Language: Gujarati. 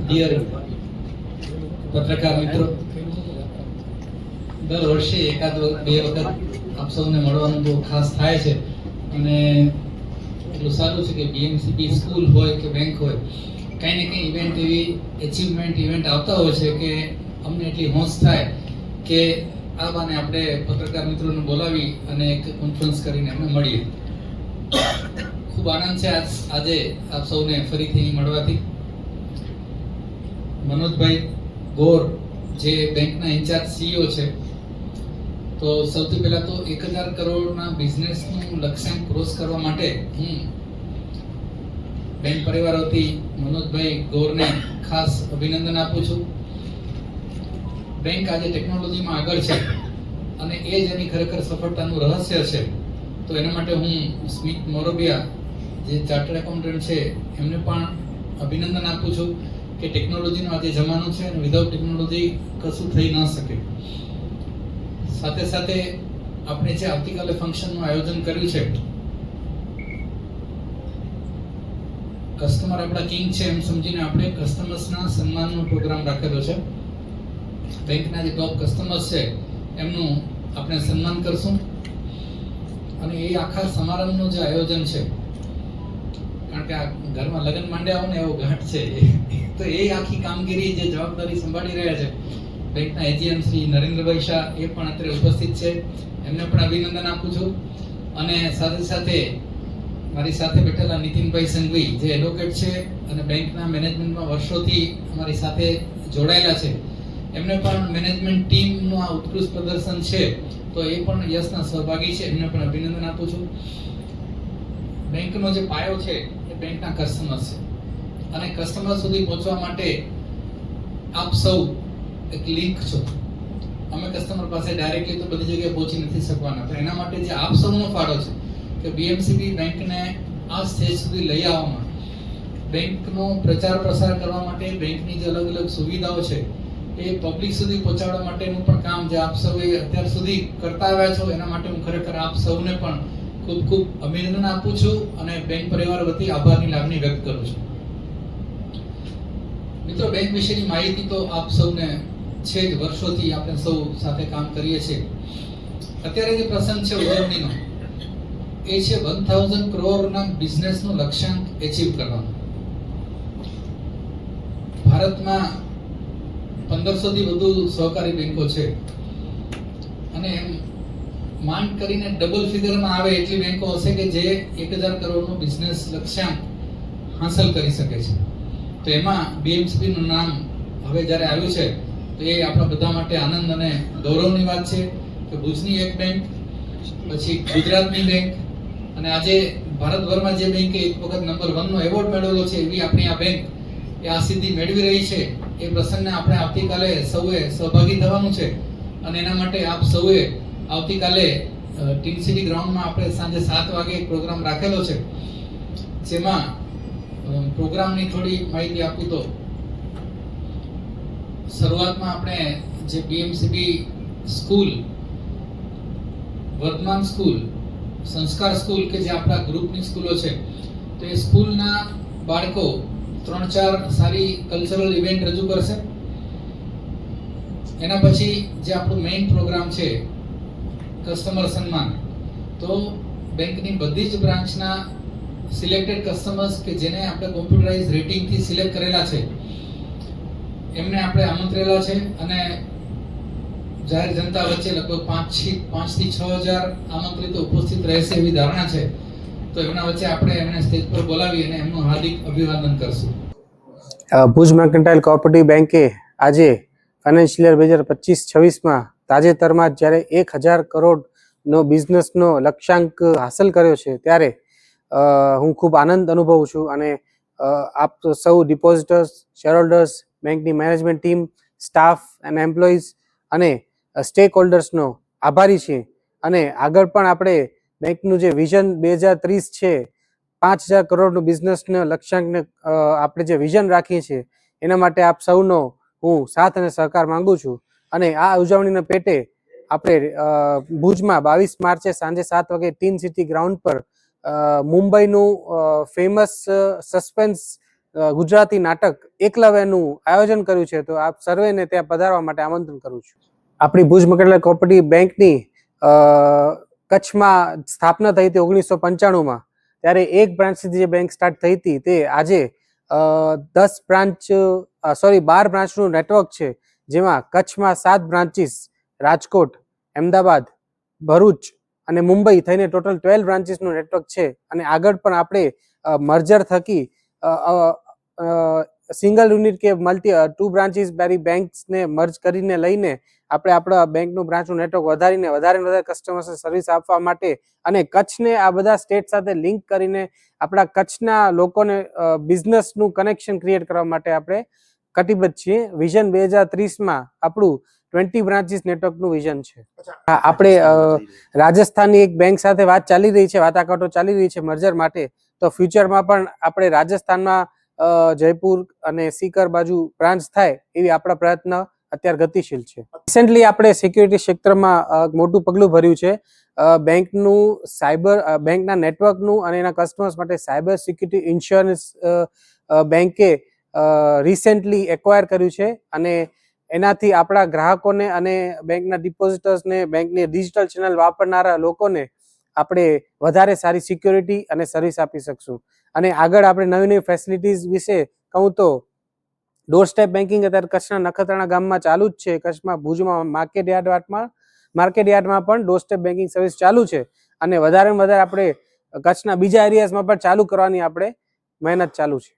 ડિયર પત્રકાર મિત્રો, દર વર્ષે એકાદ બે વખત આપ સૌને મળવાનું બહુ ખાસ થાય છે અને એટલું સારું છે કે બીએમસીબી સ્કૂલ હોય કે બેંક હોય, કંઈ ને કંઈ ઇવેન્ટ એવી એચિવમેન્ટ ઇવેન્ટ આવતા હોય છે કે અમને એટલી હોંશ થાય કે આ બાને આપણે પત્રકાર મિત્રોને બોલાવી અને એક કોન્ફરન્સ કરીને અમે મળીએ. ખૂબ આનંદ છે આજે આપ સૌને ફરીથી મળવાથી. મનોજભાઈ ગોર જે બેંકના ઇન્ચાર્જ સીઈઓ છે, તો સૌથી પહેલા તો 1000 કરોડના બિઝનેસનું લક્ષ્યાંક ક્રોસ કરવા માટે હું બેંક પરિવાર વતી મનોજભાઈ ગોરને ખાસ અભિનંદન આપું છું. બેંક આજે ટેકનોલોજીમાં આગળ છે અને એ જ એની ખરેખર સફળતાનું રહસ્ય છે. તો એના માટે હું સ્મિત મોરબિયા જે ચાર્ટર્ડ એકાઉન્ટન્ટ છે એમને પણ અભિનંદન આપું છું કે ટેકનોલોજીનો આજે જમાનો છે અને વિધાઉટ ટેકનોલોજી કશું થઈ ન શકે. સાથે સાથે આપણે જે આવતીકાલે ફંક્શનનું આયોજન કર્યું છે, કસ્ટમર આપણા કિંગ છે એમ સમજીને આપણે કસ્ટમર્સના સન્માનનો પ્રોગ્રામ રાખેલો છે. બેંકના જે ટોપ કસ્ટમર્સ છે એમનું આપણે સન્માન કરશું અને એ આખા સમારંભનું જે આયોજન છે, કારણ કે આ ઘરમાં લગ્ન માંડ્યા હોય ને એવો ઘાટ છે, તો એ આખી કામગીરી જે જવાબદારી સંભાળી રહ્યા છે બેંકના એજીએમ શ્રી નરેન્દ્રભાઈ શાહ, એ પણ અત્યારે ઉપસ્થિત છે. એમને પણ અભિનંદન આપું છું. અને સાથે સાથે મારી સાથે બેઠેલા નીતિનભાઈ સંઘવી જે એડવોકેટ છે અને બેંકના મેનેજમેન્ટમાં વર્ષોથી અમારી સાથે જોડાયેલા છે, એમને પણ મેનેજમેન્ટ ટીમનું આ ઉત્કૃષ્ટ પ્રદર્શન છે તો એ પણ યશના સહભાગી છે, એમને પણ અભિનંદન આપું છું. બેંકનો જે પાયો છે એ બેંકના કસ્ટમર છે અને કસ્ટમર સુધી પહોંચવા માટે આપ સૌ એક લિંક છો. અમે કસ્ટમર પાસે ડાયરેક્ટલી તો બધી જગ્યાએ પહોંચી નથી શકવાના, તો એના માટે જે આપ સૌનો ફાળો છે કે બીએમસીબી બેંકને આ સ્ટેજ સુધી લઈ આવવામાં, બેંકનો પ્રચાર પ્રસાર કરવા માટે બેંકની જે અલગ અલગ સુવિધાઓ છે એ પબ્લિક સુધી પહોંચાડવા માટેનું પણ કામ જે આપ સૌએ અત્યાર સુધી કરતા આવ્યા છો, એના માટે હું ખરેખર આપ સૌને પણ ખૂબ ખૂબ અભિનંદન આપું છું અને બેંક પરિવાર વતી આભારની લાગણી વ્યક્ત કરું છું. મિત્રો, બેંક વિશેની માહિતી તો આપ સૌને છે જ, વર્ષોથી આપણે સૌ સાથે કામ કરીએ છીએ. અત્યારે જે પ્રસંગ છે ઉજવણીનો, એ છે 1000 કરોડના બિઝનેસનું લક્ષ્યાંક એચીવ કરવાનો. ભારતમાં 1500 થી વધુ સહકારી બેંકો છે અને એમ માંડ કરીને ડબલ ફિગરમાં આવે એટલી બેંકો હશે કે જે 1000 કરોડનું બિઝનેસ લક્ષ્યાંક હાંસલ કરી શકે છે. તો એમાં બીએમસીબી નું નામ હવે જ્યારે આવ્યું છે તો એ આપણા બધા માટે આનંદ અને ગૌરવની વાત છે કે ભુજની એક બેંક, પછી ગુજરાતની બેંક અને આજે ભારતભરમાં જે બેંકે એક વખત નંબર 1 નો એવોર્ડ મેળવેલો છે એવી આપણી આ બેંક એ આ સિદ્ધિ મેળવી રહી છે. એ પ્રસંગને આપણે આવતીકાલે સૌએ સહભાગી થવાનું છે અને એના માટે આપ સૌએ આવતીકાલે ટીમ સિટી ગ્રાઉન્ડમાં આપણે સાંજે 7 વાગે એક પ્રોગ્રામ રાખેલો છે. જેમાં પ્રોગ્રામની થોડી માહિતી આપું તો શરૂઆતમાં આપણે જે બીએમસીબી સ્કૂલ, વર્તમાન સ્કૂલ, સંસ્કાર સ્કૂલ કે જે આપણા ગ્રુપની સ્કૂલો છે, તો એ સ્કૂલના બાળકો 3-4 સારી કલ્ચરલ ઇવેન્ટ રજૂ કરશે. એના પછી જે આપણું મેઇન પ્રોગ્રામ છે કસ્ટમર સન્માન, તો બેંકની બધી જ બ્રાન્ચના સિલેક્ટેડ કસ્ટમર્સ કે જેને આપણે કોમ્પ્યુટરાઇઝ રેટિંગથી સિલેક્ટ કરેલા છે એમને આપણે આમંત્રેલા છે અને જાહેર જનતા વચ્ચે લગભગ 5 થી 6000 આમંત્રિતો ઉપસ્થિત રહેશે એવી ધારણા છે. તો એમના વચ્ચે આપણે એમને સ્ટેજ પર બોલાવી અને એમનું હાર્દિક અભિવાદન કરશું. ભુજ મર્કન્ટાઇલ કોઓપરેટિવ બેંકે આજે ફાઇનાન્શિયલ યર 2025-26માં તાજેતરમાં જ્યારે 1000 કરોડનો બિઝનેસનો લક્ષ્યાંક હાંસલ કર્યો છે, ત્યારે હું ખૂબ આનંદ અનુભવું છું અને આપ સૌ ડિપોઝિટર્સ, શેરહોલ્ડર્સ, બેંકની મેનેજમેન્ટ ટીમ, સ્ટાફ અને એમ્પ્લોઈઝ અને સ્ટેક હોલ્ડર્સનો આભારી છીએ. અને આગળ પણ આપણે બેંકનું જે વિઝન 2030 છે, 5000 કરોડનું બિઝનેસને લક્ષ્યાંકને આપણે જે વિઝન રાખીએ છીએ એના માટે આપ સૌનો હું સાથ અને સહકાર માંગુ છું. અને આ ઉજવણીના પેટે આપણે ભુજમાં 22 માર્ચે સાંજે 7 વાગે ટીમ સિટી ગ્રાઉન્ડ પર મુંબઈનું ફેમસ સસ્પેન્સ ગુજરાતી નાટક એકલવ્યનું આયોજન કર્યું છે. તો આપ સર્વેને ત્યાં પધારવા માટે આમંત્રણ કરું છું. આપણી ભુજ મર્કેન્ટાઇલ કોઓપરેટિવ બેંકની કચ્છમાં સ્થાપના થઈ હતી 1995માં. ત્યારે એક બ્રાન્ચથી જે બેંક સ્ટાર્ટ થઈ હતી તે આજે 12 બ્રાન્ચનું નેટવર્ક છે, જેમાં કચ્છમાં 7 બ્રાન્ચીસ, રાજકોટ, અમદાવાદ, ભરૂચ અને મુંબઈ થઈને ટોટલ 12 બ્રાન્ચીસનું નેટવર્ક છે. અને આગળ પણ આપણે મર્જર થકી સિંગલ યુનિટ કે 2 બ્રાન્ચીસ બેરી બેંક્સને મર્જ કરીને લઈને આપણે આપણા બેંકનું બ્રાન્ચનું નેટવર્ક વધારીને વધારે કસ્ટમર્સને સર્વિસ આપવા માટે અને કચ્છને આ બધા સ્ટેટ સાથે લિંક કરીને આપણા કચ્છના લોકોને બિઝનેસનું કનેક્શન ક્રિએટ કરવા માટે આપણે કટિબદ્ધ છીએ. વિઝન 2030માં આપણું 20 બ્રાન્ચીસ નેટવર્કનું વિઝન છે. આપણે રાજસ્થાનની એક બેંક સાથે વાત ચાલી રહી છે, વાટાઘાટો ચાલી રહી છે મર્જર માટે. તો ફ્યુચરમાં પણ આપણે રાજસ્થાનમાં જયપુર અને સીકર બાજુ બ્રાન્ચ થાય એવી આપણા પ્રયત્ન અત્યારે ગતિશીલ છે. રિસેન્ટલી આપણે સિક્યુરિટી ક્ષેત્રમાં મોટું પગલું ભર્યું છે. બેંકના નેટવર્કનું અને એના કસ્ટમર્સ માટે સાયબર સિક્યુરિટી ઇન્સ્યોરન્સ બેંકે રિસેન્ટલી એક્વાયર કર્યું છે. અને એનાથી આપણા ગ્રાહકોને અને બેંકના ડિપોઝિટર્સને, બેંકની ડિજિટલ ચેનલ વાપરનારા લોકોને આપણે વધારે સારી સિક્યોરિટી અને સર્વિસ આપી શકશું. અને આગળ આપણે નવી ફેસિલિટીઝ વિશે કહું તો ડોર સ્ટેપ બેન્કિંગ અત્યારે કચ્છના નખત્રાણા ગામમાં ચાલુ જ છે. કચ્છમાં ભુજમાં માર્કેટયાર્ડમાં પણ ડોર સ્ટેપ બેન્કિંગ સર્વિસ ચાલુ છે. અને વધારે આપણે કચ્છના બીજા એરિયાઝમાં પણ ચાલુ કરવાની આપણે મહેનત ચાલુ છે.